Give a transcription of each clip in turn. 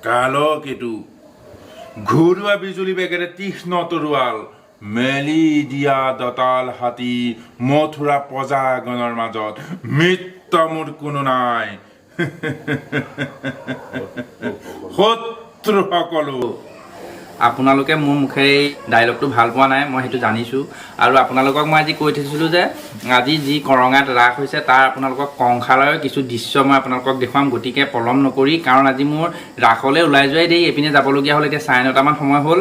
কালকেতু ঘৰুৱা বিজুলী বেগেৰে তীক্ষ্ণ তৰোৱাল মেলি দিয়া দতাল হাতী মথুৰা প্ৰজাগণৰ মাজত মৃত্যু মোৰ কোনো নাই শত্ৰুসকলো আপোনালোকে মোৰ মুখেৰে এই ডাইলগটো ভাল পোৱা নাই মই সেইটো জানিছোঁ আৰু আপোনালোকক মই আজি কৈ থৈছিলোঁ যে আজি যি কৰঙাত ৰাস হৈছে তাৰ আপোনালোকক কংসালয়ৰ কিছু দৃশ্য মই আপোনালোকক দেখুৱাম গতিকে পলম নকৰি কাৰণ আজি মোৰ ৰাসলৈ ওলাই যোৱাই দেই এইপিনে যাবলগীয়া হ'ল এতিয়া 9:30মান সময় হ'ল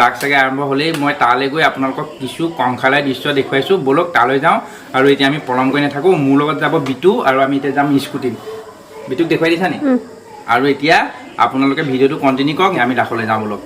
ৰাস চাগে আৰম্ভ হ'লেই মই তালৈ গৈ আপোনালোকক কিছু কংসালয়ৰ দৃশ্য দেখুৱাইছোঁ ব'লক তালৈ যাওঁ আৰু এতিয়া আমি পলম কৰি নাথাকোঁ মোৰ লগত যাব বিটু আৰু আমি এতিয়া যাম স্কুটিত বিটুক দেখুৱাই দিছা নি আৰু এতিয়া আপোনালোকে ভিডিঅ'টো কণ্টিনিউ কৰক আমি ৰাসলৈ যাওঁ ব'লক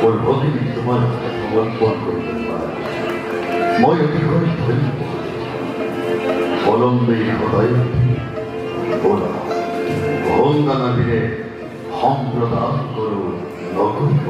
মোৰ ভগিনী তোমাৰ সমৰ্পণ কৰিব পাৰা মই অতিকৈ ধন্য অলম্বে সদায় বলা ভংগা নদীৰে সম্প্ৰদান কৰোঁ নকৰিব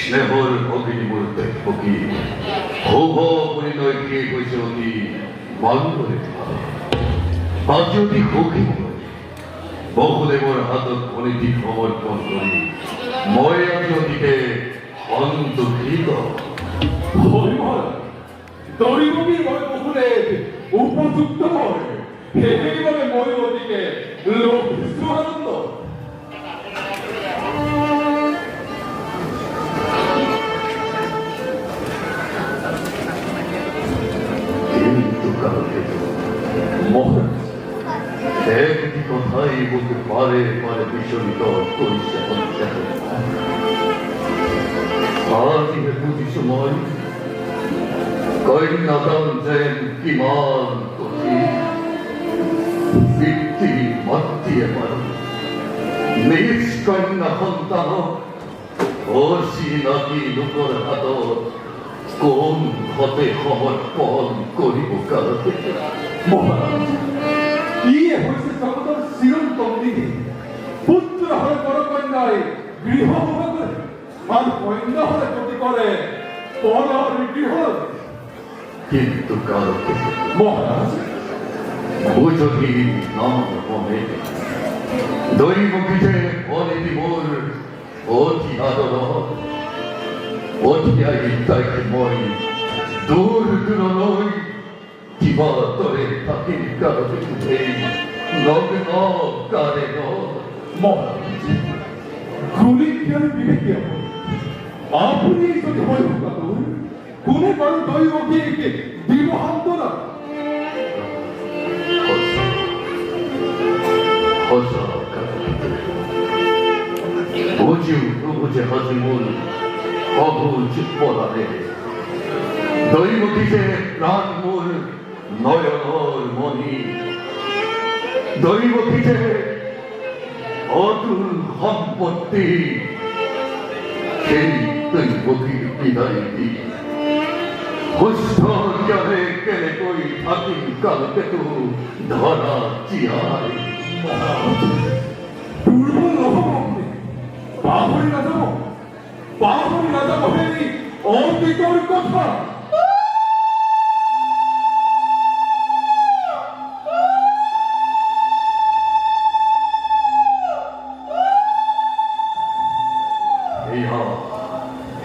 স্নেহৰ ভগিনী মোৰ পক্ষী শুভ পৰিণয় শেষ হৈছে অতি ভালদৰে আজি অতি সুখী বহুদেৱৰ হাতত কণিটি সমৰ্পণ কৰি মই আজি অতিকে সন্তোষিত দৈৱকী মই বহুদেৱ উপযুক্ত হয় সেইবাবে মই অতিকে লভিছো আনন্দ একটি কথাই বলতে পারে পারে বিচলিত করিছে আজ বুঝি সময় কন্যাদান যেন কিমান কঠিন পিতৃ মাতৃয়ে পারে নিজ কন্যা সন্তানক অচি নাকি লোকৰ হাতত কোন হতে সমৰ্পণ কৰিব কাৰতে মহাৰাজ ইয়ে হৈছে জগতৰ চিৰন্তন নীতি পুত্ৰ হৈ পৰকন্যাই গৃহ সেৱা কৰে আৰু কন্যা হলে গতি কৰে পৰৰ গৃহ কিন্তু কারকে মহারাজ বুঝি নাম মনে দৈবকীতে বলে দিবর অতি আদর অতি তাইকে মই দূর দূর নই কিবা তরে থাকির কারকে এই নগ্ন কারে মহারাজ গুলি জ্ঞান বিবেকীয় আপনি যদি হয় কোনে বাৰু দৈবকীকে দিব সান্তনা বুঝিও বুঝে হাজিমুল অবুঝ পলারে দৈবকীতে প্রাণমূল নয়নর মণি দৈবকীতে অতুল সম্পত্তি সেই দৈবকীর বিদায় দি সুস্থ জ্ঞানে কেনেকৈ থাকিম কালকেতো ধৰা জীয়াই দুৰ্বল নহব পাহৰি নাযাব সেই অতীতৰ কথা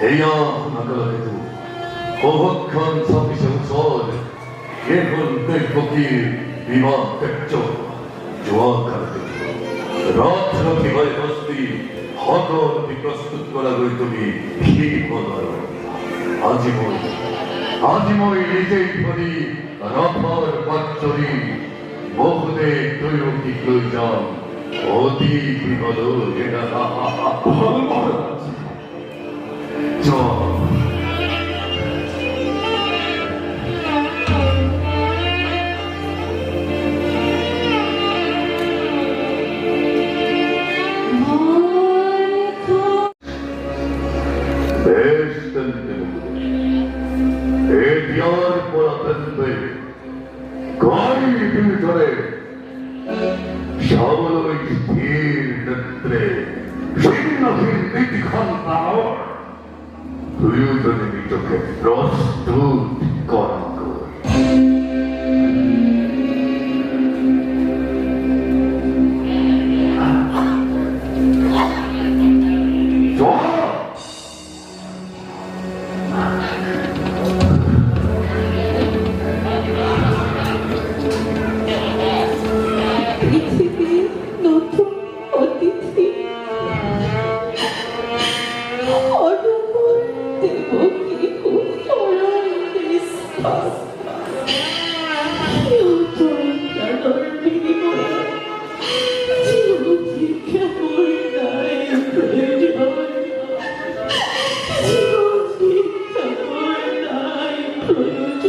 হেয়া নাগালেতো অভক্ষণ ছাপিছে ওচৰ এখন দৈবকীৰ বিবাহ কাৰ্য যোৱা কালকে ৰাত ৰাতিপুৱাই বস্তি সকলোটি প্ৰস্তুত কৰাকৈ তুমি ঠিক হ'ল আজি মই নিজেই ধৰি ৰাফৰ পাচৰি বহুতে দৈবকীক লৈ যাম অতি বিপদলৈ সাবলই স্থির নেত্রে ভিন্ন ভিন্ন প্রস্তুত করো। পৃথিবীর নতুন অতিথি অনমর দেবকী কুশলার নিঃশ্বাস কেউটার বিনিময়ে জীবনকে কেমন নাই প্রয়োজন জীবনকে কেমন নাই প্রয়োজন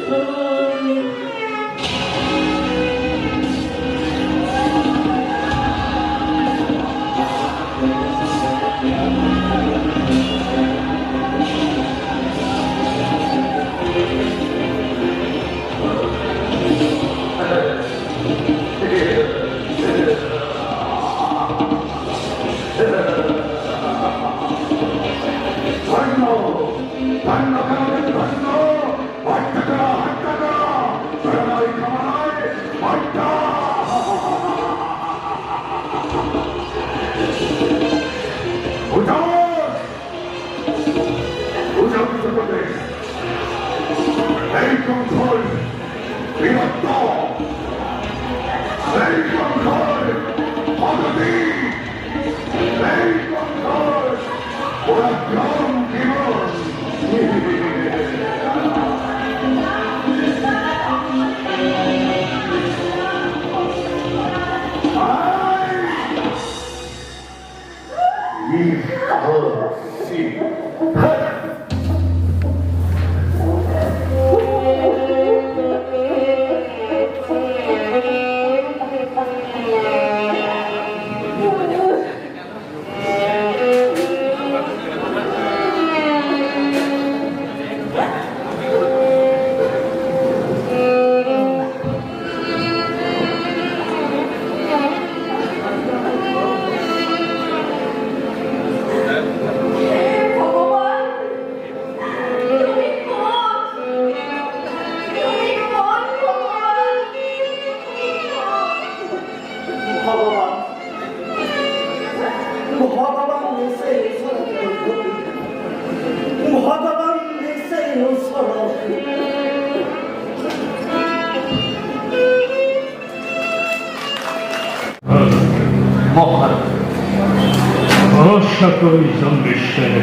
সকল বিশ্বের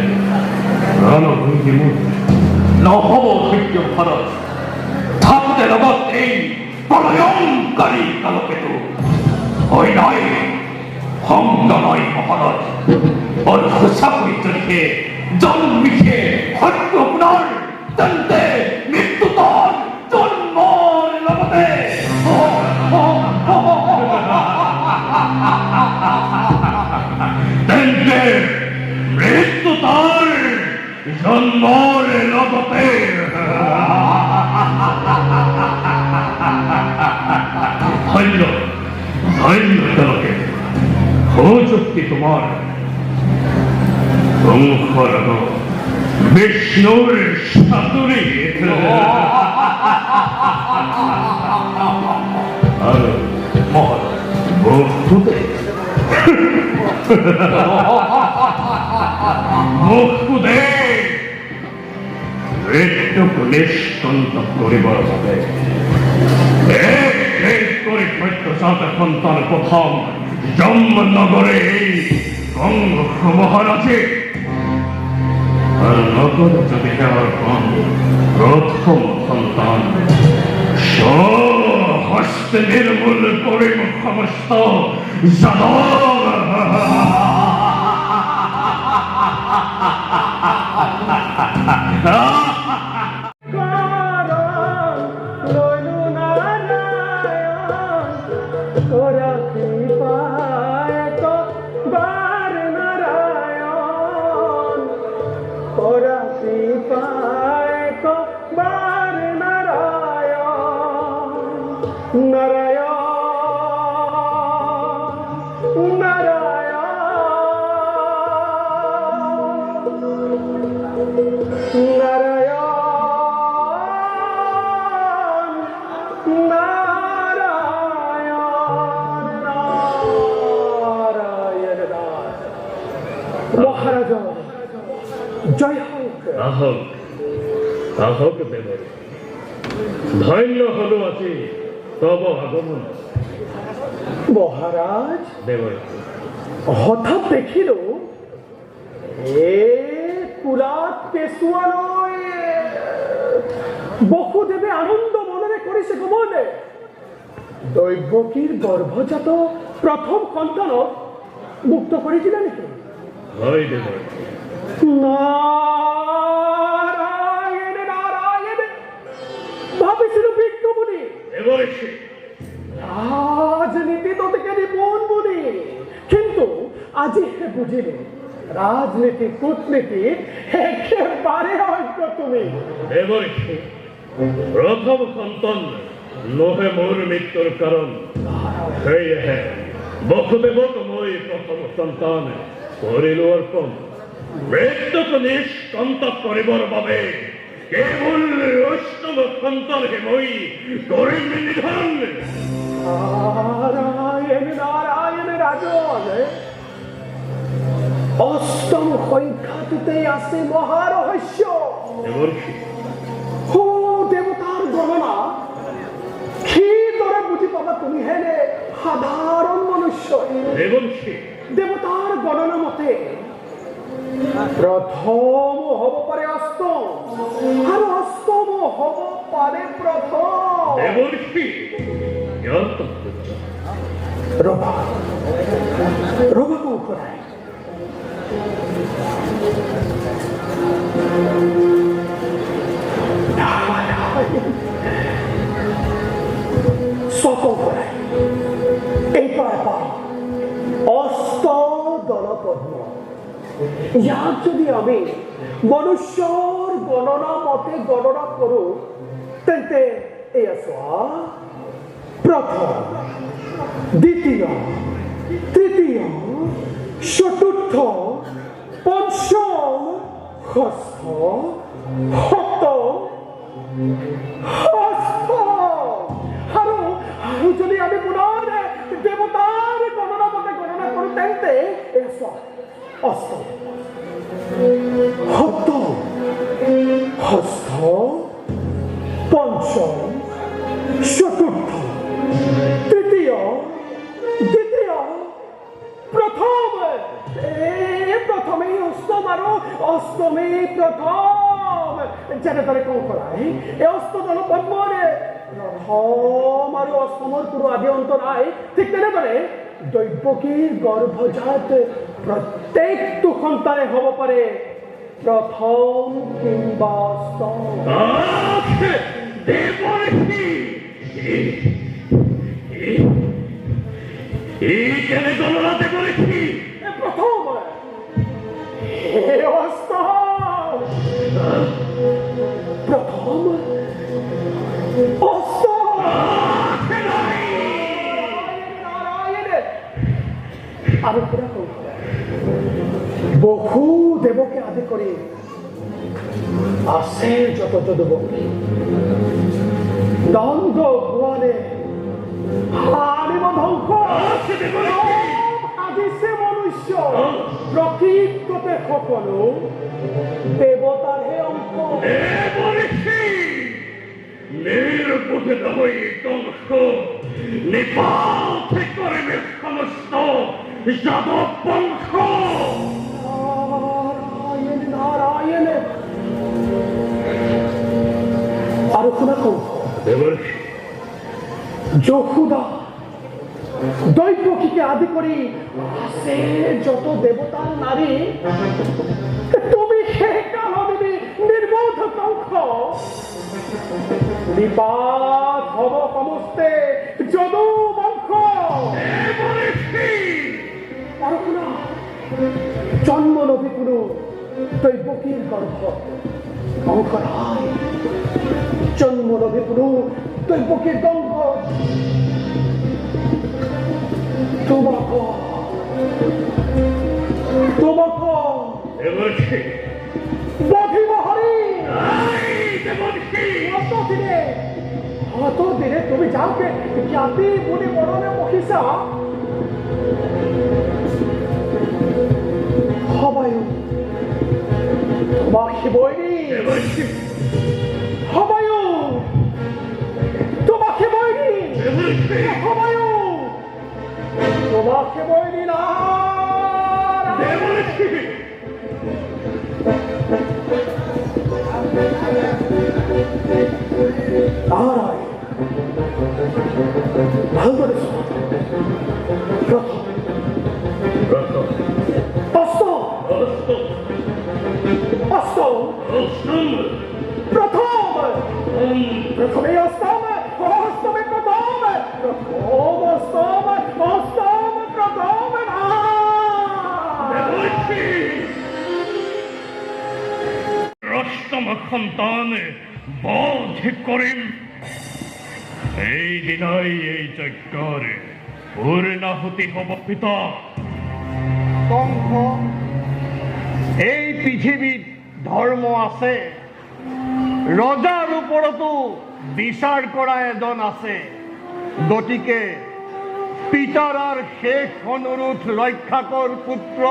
রণভঙ্গি নহব ধৈর্য ভারত থাকতে লগত এই প্রলয়ঙ্কারী কালকেতু ওই নয় ভঙ্গ নয় মহারথ ওর চাকরি চলিখে জন্মিখে হত্য পুনর তন্তে মৃত্যু তর জন্মর লগতে তন্তে মৃত্যু তর জন্মর লগতে ধন্য ধন্য কালকে যুক্তি তোমার বিষ্ণুর সাতুরি আর মহৎ মুখে মুখে মৃত্যুক নিষ্কন্ত করিবার ভাবে করে সন্তান প্রথম জন্মনগরে এই গঙ্গ মহারাজে আর নগর যদি যাওয়ার পর প্রথম সন্তান হস্তে নির্মূল করে সমস্ত Narayana মহারাজ জয় হোক। আহক আহক দেবর, ধন্য হল আছে তব আগমন। মহারাজ দেবর হঠাৎ দেখিল এ কুলাত পেশুয়া নয়, বসুদেবে আনন্দ মনরে করিছে গোমনে দৈবকীর গর্ভজাত প্রথম সন্তান মুক্ত করেছিল নাকি? হয় দেবর, নারায়ণ নারায়ণ, ভাবিছিল বিষ্ণু মুনি, দেবর সে রাজনীতি তো থেকে নিপুণ মুনি, কিন্তু আজি হে বুঝিলে রাজনীতি কূটনীতি একেবারে অজ্ঞ তুমি। দেবর সে প্রথম সন্তান নহে মোর মৃত্যুর কারণ। সেই হে বসুদেবক মই প্রথম সন্তান করিল অর্পণ। মৃত্যুক নিষ্কন্ত কৰিবৰ বাবে কেৱল অষ্টম সন্তান হে মই কৰিম নিধন। নাৰায়ণ নাৰায়ণ ৰাজন, অষ্টম সংখ্যাটোতে আছে মহাৰহস্য। দেবৰ সে হো দেবতাৰ গণনা কি দৰে বুঝি পাবা তুমি হেনে সাধারণ মনুষ্য। দেবর সে দেবতার গণনা মতে প্রথম হব পারে অষ্টম, আর অষ্টম হব পারে প্রথম। দেবর সে রবা রবা কৌশলায় সকৌশলায় এইবার অষ্ট দলপদ্ম, ইয়াক যদি আমি মনুষ্যর গণনা মতে গণনা করো তেন্তে এয়া চোৱা প্ৰথম, দ্বিতীয়, তৃতীয়, চতুৰ্থ, পঞ্চম, ষষ্ঠ, সপ্তম, অষ্টম। আৰু যদি আমি পুনৰ দেৱতাৰ গণনা মতে গণনা কৰো তেন্তে এয়া চোৱা অষ্টম, সপ্তম, ষষ্ঠ, পঞ্চম, চতুৰ্থ, তৃতীয়, দ্বিতীয়, প্ৰথম। প্ৰথমেই অষ্টম আৰু অষ্টমেই প্ৰথম। যেনেদৰে কওঁ কৰাই এই অষ্টদল পদ্মৰে প্ৰথম আৰু অষ্টমৰ কোনো আদি অন্ত নাই, ঠিক তেনেদৰে দৈবকীৰ গৰ্ভজাত প্ৰত্যেকটো সন্তানে হ'ব পাৰে প্ৰথম কিংবা অষ্টম। দেবৰ সে এইখানে গণনা দেবৰ সে প্ৰথম, অষ্টম, প্ৰথম, অষ্টম। আৰু পুৰা বহু দেৱকে আদি কৰি আছে যত যদুবকী দ্বন্দ্ব ভুৱনে হাৰিব ধ্বংস সাজিছে মনুষ্য। প্ৰকৃততে সকলো দেৱতাৰহে অংশ। নিৰ্বোধ হই ধ্বংস নিপাত কৰবে সমস্ত যাদব বংশ। নাৰায়ণ নাৰায়ণ। আৰু শুনা কওঁ, যশোদা দৈবকীকে আদি কৰি আছে যত দেৱতাৰ নাৰী, তুমি সেই কালদিনী নিৰ্বোধ কংস। নিপাত হব সমস্তে যদু বংশ। আৰু শুনা, জন্ম নবী কোনো দৈবকীৰ গৰ্ভ অংশ নাই। জন্ম নবী কোনো দৈবকীৰ গংশ তোমাক বধিব হৰি। অত দিনে তুমি যাওকে জ্ঞাতি বুলি মননে বহিছা। সবাই তোমাক শিৱইনী সবায়ো তোমাক শিৱইনী সবায়ো তোমাক শিৱইনী না নাৰায় ভালদৰে চোৱা প্ৰথমে অষ্টম অষ্টমে প্ৰথম অষ্টম অষ্টম প্ৰথম অষ্টম সন্তান বোধ কৰিম এই দিনাই এই যজ্ঞৰ পূৰ্ণাহুতি হ'ব পিতা কংস এই পৃথিৱীত ধৰ্ম আছে ৰজাৰ ওপৰতো বিচাৰ কৰা এজন আছে গতিকে পিতাৰাৰ শেষ অনুৰোধ ৰক্ষা কৰ পুত্ৰ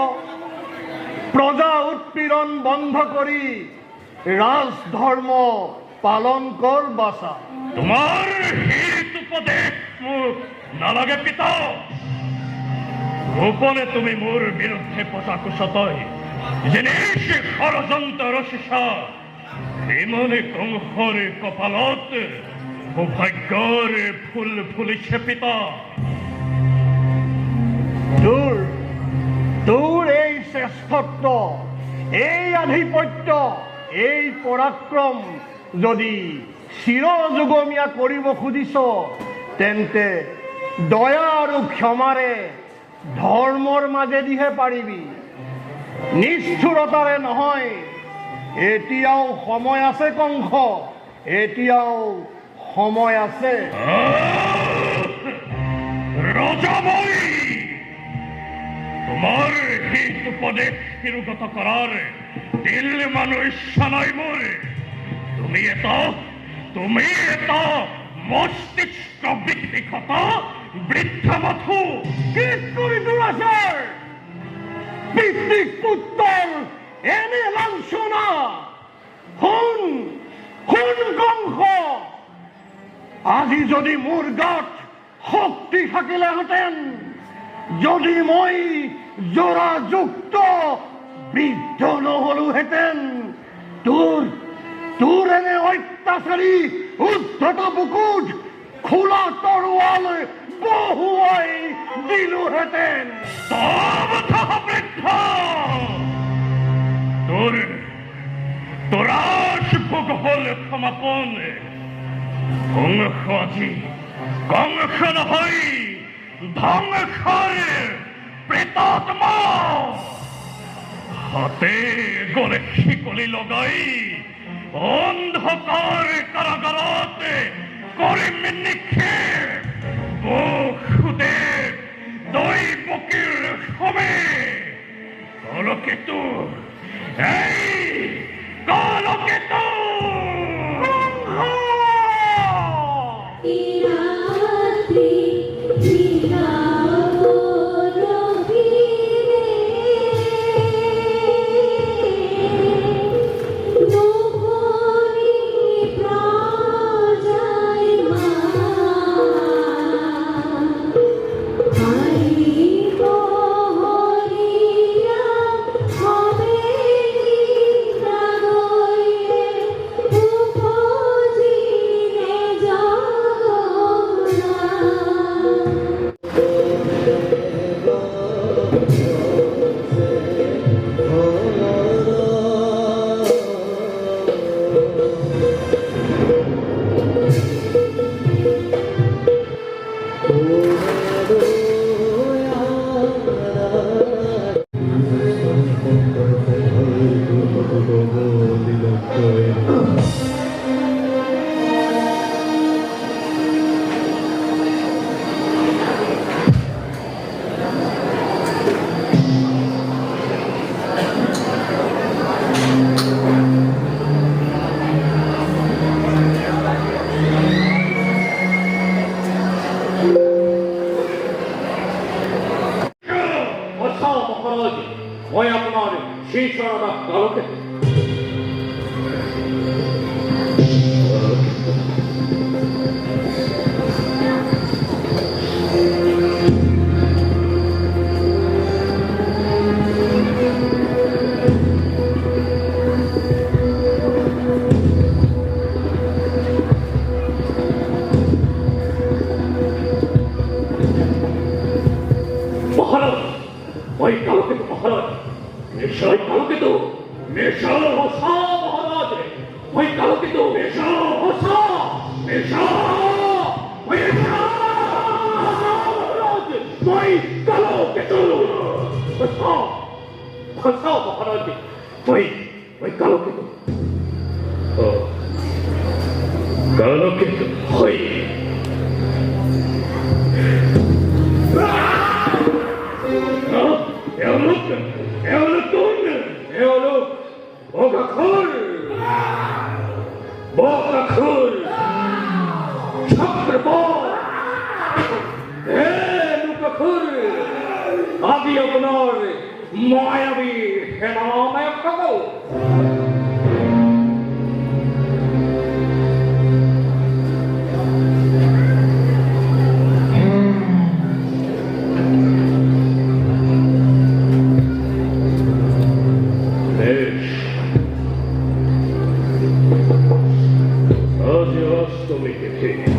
প্ৰজা উৎপীড়ন বন্ধ কৰি ৰাজ ধৰ্ম পালন কৰ বাচা তোমাৰ হিত উপদেশ মোক নালাগে পিতা গোপনে তুমি মোৰ বিৰুদ্ধে পতাকো চতয় জিনিস ষড়যন্ত্ৰ ৰচিছা ইমনে কংসৰ কপালত সৌভাগ্যৰ ফুল ফুলিছে পিতা তোৰ এই শ্ৰেষ্ঠত্ব এই আধিপত্য এই পৰাক্ৰম যদি চিৰযুগমীয়া কৰিব খুজিছ তেন্তে দয়া আৰু ক্ষমাৰে ধৰ্মৰ মাজেদিহে পাৰিবি নিষ্ঠুৰতাৰে নহয় এতিয়াও সময় আছে কংস এতিয়াও সময় আছে ৰজামৈ তোমাৰ হিত উপদেশ শিৰোগত কৰাৰ দিল মানুহ ইচ্ছা নাই মোৰ তুমি এটা মস্তিষ্ক বিকৃত বৃদ্ধ মথু কি কৰি দুৰাচাৰ পিতৃক পুত্ৰৰ এনে লাঞ্ছনা শুন কংস আজি যদি মোৰ গাত শক্তি থাকিলেহেঁতেন যদি মই জৰাযুক্ত বৃদ্ধ নহলোহেঁতেন তোৰ এনে অত্যাচাৰী উদ্ধত বুকুত খোলা তৰোৱাল বহুৱাই দিলোহেঁতেন তোৰাজ ভোগ হল সমাপন কংস আজি কংস নহয় ধ্বংসৰ প্ৰেতাত্মা হাতে গলে শিকলি লগাই অন্ধকাৰ কাৰাগাৰত কৰিম নিক্ষেপ বসুদে দৈ পকীৰ সবে কলকেতু এই কলকেতু মই আপোনাৰ শীৰ্ষৰ কলকেতু মেশা হসা মহারাজ ওই কালো কিন্তু মেশা হসা মেশা মহারাজ ওই কালো কিন্তু হসা হসা মহারাজ ওই কালো কিন্তু কালো কিন্তু ওই বকাখুর চক্রবর লুকাখুর আদি আপনার মায়াবী হেনামায় সকল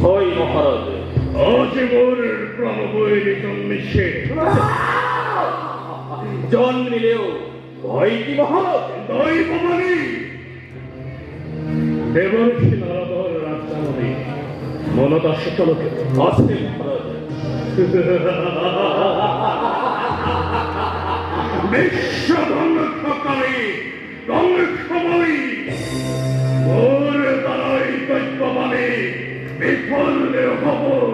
হয় মহারাজ আজ মোর প্রাণবৈরী জন্মিছে জন্মিলেও ভয় কি মহারাজ দৈবমানি দেবর্ষি নারদর রাজধানী মনত আসে চলকে আসে মহারাজ বিশ্বধ্বংসকারী ধ্বংসময়ী মোর দ্বারাই দৈবমানি বিফল খবর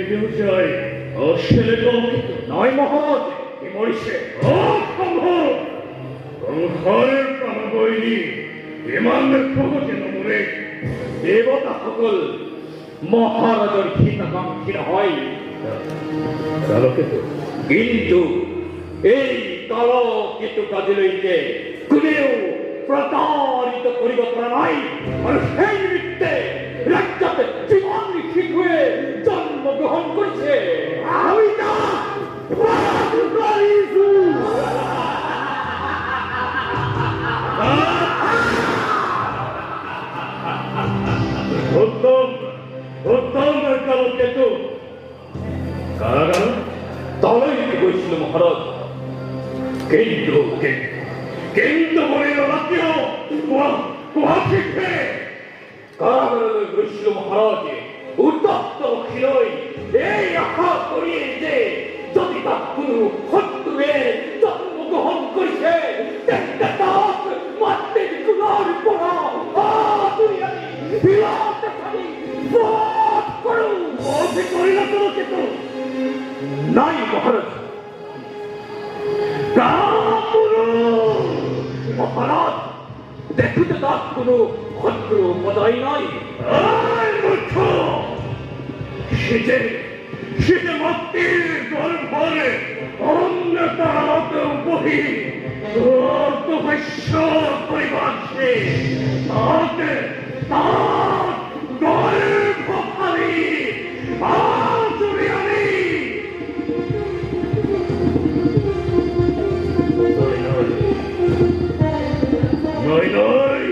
কেউ চাই অশ্বেলে নয় মহারাজ কি মরিছে অসম্ভব সংসারের প্রাণবৈরী বিমানের প্রগতি নমরে দেবতা সকল মহারাজের হিতাকাঙ্ক্ষী হয় কিন্তু এই কালো কিন্তু কাজে লইতে কোনেও প্রতারিত করিব প্রাণাই আর সেই নিমিত্তে রাজ্যতে জীবন নিশ্চিত হয়ে জন্মগ্রহণ করেছে আমি না উত্তম উত্তম কালো কেতু কারাগার তলাই হয়েছিল মহারাজ কিন্তু কিন্তু বলে রাজ্য কুয়া শিখবে কারাগারে হয়েছিল মহারাজ উত্তপ্ত খিলই এই আশা করিয়ে যে যদি তার কোনো শত্রুয়ের জন্মগ্রহণ করেছে মারতে গুলার পড়া দুনিয়াতে বিলাতে খালি বোধ করুন বোধ করি না কোনো কিন্তু নাই মহারাজ মহারাজ দেখুতে তার কোনো ভদ্র পদাই নাই শীতে মক্তির জল ভরে অন্য তারাতে উপহি তো বৈশ্য পরিবার সে তাতে তার গল্প খালি আচুরিয়ানি নয় নয়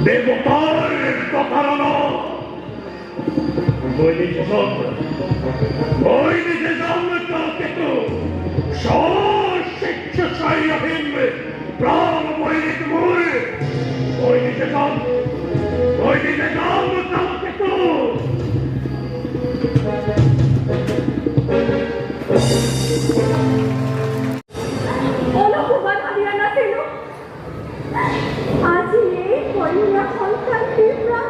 দেবতার প্রতারণ বৈদিকে জন্মকেতু স্বেচ্ছাহীন প্রাণ বৈদিক মূল বৈদিকে জন্মকেতু অনুপমান হারিয়ানা ছিল আজি এই কন্যা সন্তান তীব্রা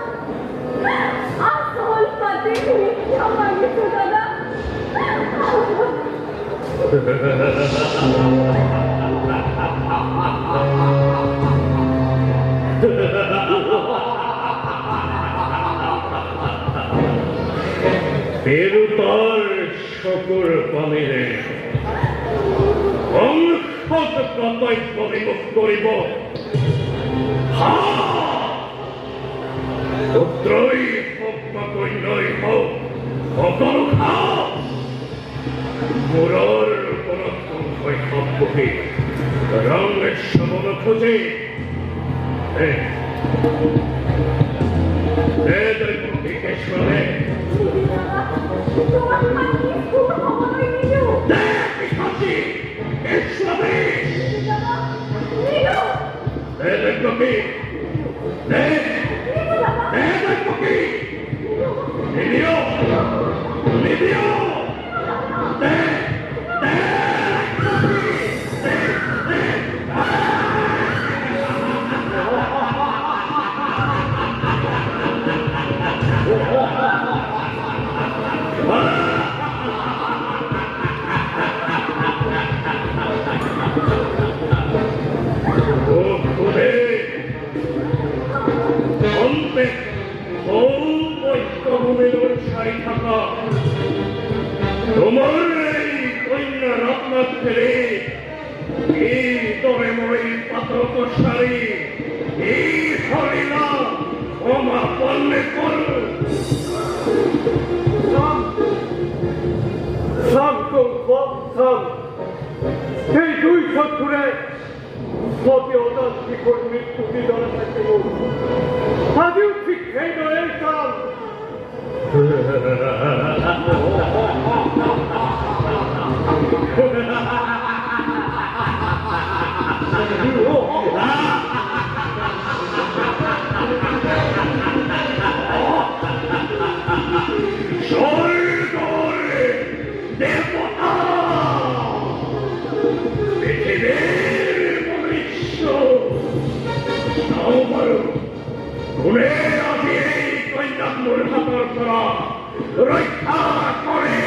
আসল পাতে মিথ্যা মানিত দাদা পেরুতার শকুর পানিরে অংশত কর্তব্য বিমুখ করিব পুত্রই হোক বা কন্যই হোক সকল মোরর কোন শৈশবকে রঙের সমন খোঁজে বিকেশ্বরে তোমার মাটি খুব হবই নীলু পিশাচি! এসরাবেশ! দাদা নীলু দেখো কি? নীলু দাদা দেখো কি? লিলিও! লিলিও! তোমার এই কন্যা রত্নার ছেলে এই তরে মই পাতক শাড়ি এই শরীরা ক্ষমা করলে করো শান্ত বৎসল এই দুই শত্রুরে সতে ওটার শিখর মৃত্যু বিদরে থাকিব আজও ঠিক সেই নয় সাল স্বর্গরে দেবতা পৃথিবীর মনুষ্য নাও পারো গুণে আজি এই কন্যাগুলোর হাতর করা রক্ষা করে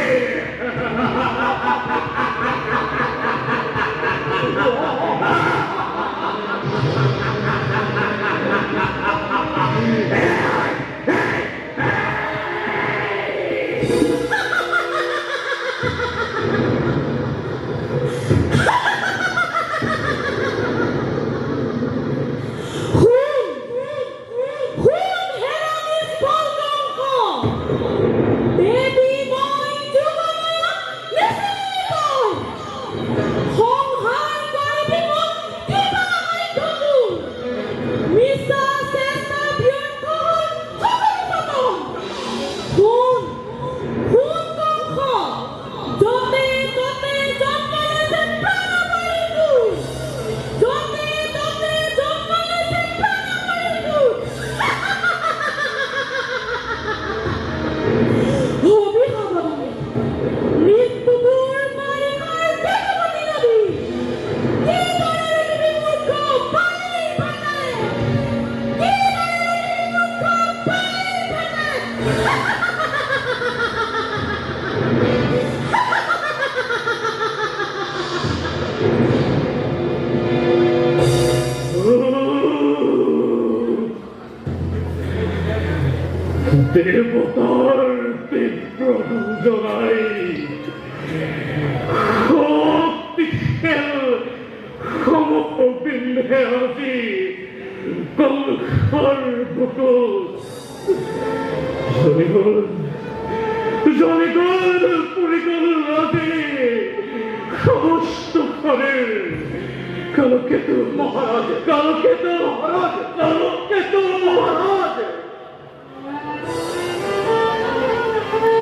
দেবতার তীব্র দুজনাই শক্তিশাল সমবিন্দে আসি কংসর বুকুল জনিগণ পরিকল রাতে সমস্ত ঘরের কালকেতু মহারাজ কালকেতু মহারাজ কালকেতু মহারাজ